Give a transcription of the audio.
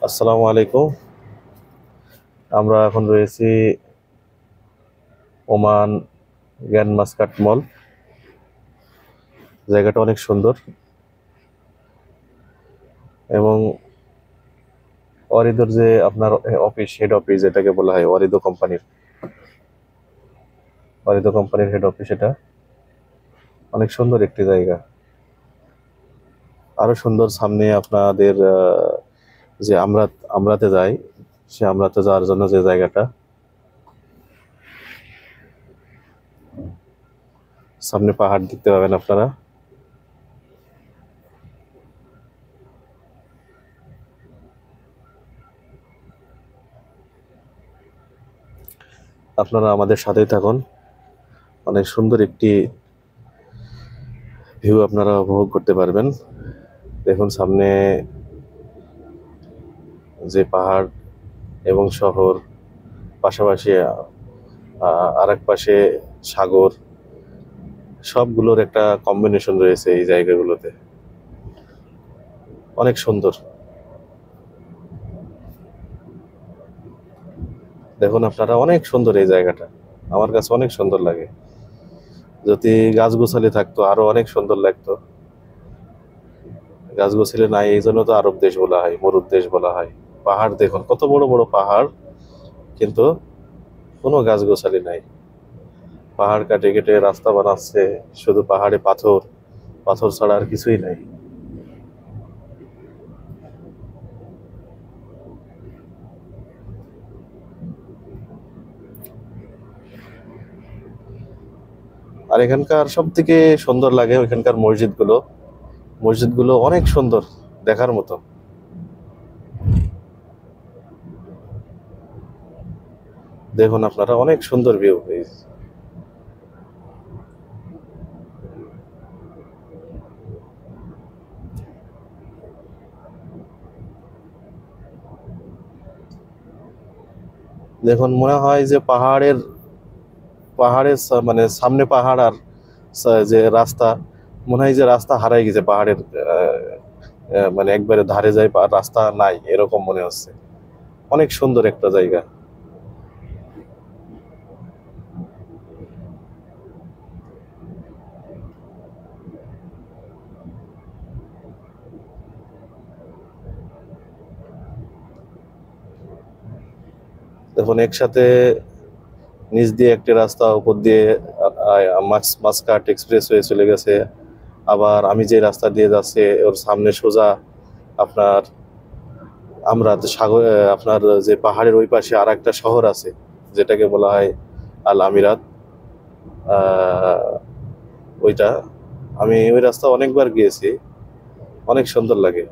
আসসালামু আলাইকুম। আমরা এখন রয়েছি ওমান গ্র্যান্ড মাস্কাট মল। জায়গাটা অনেক সুন্দর এবং অরিদোর যে আপনার অফিস, হেড অফিস এটাকে বলা হয়, অরিদো কোম্পানির হেড অফিস। এটা অনেক সুন্দর একটি জায়গা। আরো সুন্দর সামনে আপনাদের যে আমরাতে যাই, সে আমরাতে যাওয়ার জন্য যে জায়গাটা, সামনে পাহাড় দেখতে পাবেন আপনারা। আপনারা আমাদের সাথেই থাকুন। অনেক সুন্দর একটি ভিউ আপনারা উপভোগ করতে পারবেন। দেখুন সামনে যে পাহাড় এবং শহর, পাশাপাশি আরেক পাশে সাগর, সবগুলোর একটা কম্বিনেশন রয়েছে এই জায়গাগুলোতে। অনেক সুন্দর। দেখুন আপনারা, অনেক সুন্দর এই জায়গাটা। আমার কাছে অনেক সুন্দর লাগে। যদি গাছগুছালি থাকতো আরো অনেক সুন্দর লাগতো। গাছগুছালি নাই, এই জন্য তো আরব দেশ বলা হয়, মরুর দেশ বলা হয়। পাহাড় দেখুন, কত বড় বড় পাহাড়, কিন্তু কোনো গাছগোছালি নাই। পাহাড় কাটে কেটে রাস্তা বানাচ্ছে, শুধু পাহাড়ে পাথর, পাথর ছাড়া আর কিছুই নাই। আর এখানকার সব থেকে সুন্দর লাগে ওইখানকার মসজিদগুলো। মসজিদগুলো অনেক সুন্দর, দেখার মতো। দেখুন আপনারা, অনেক সুন্দর ভিউ। দেখুন মনে হয় যে পাহাড়ের মানে সামনে পাহাড় আর যে রাস্তা, মনে হয় যে রাস্তা হারাই গেছে পাহাড়ের। মানে একবারে ধারে যায় রাস্তা নাই, এরকম মনে হচ্ছে। অনেক সুন্দর একটা জায়গা। দেখুন একসাথে নিচ দিয়ে একটি রাস্তা, উপর দিয়ে মাস্কাট এক্সপ্রেসওয়ে চলে গেছে। আবার আমি যে রাস্তা দিয়ে যাচ্ছে ওর সামনে সোজা আপনার আমরা সাগর, আপনার যে পাহাড়ের ওই পাশে আর একটা শহর আছে, যেটাকে বলা হয় আল আমিরাত। ওইটা, আমি ওই রাস্তা অনেকবার গিয়েছি, অনেক সুন্দর লাগে।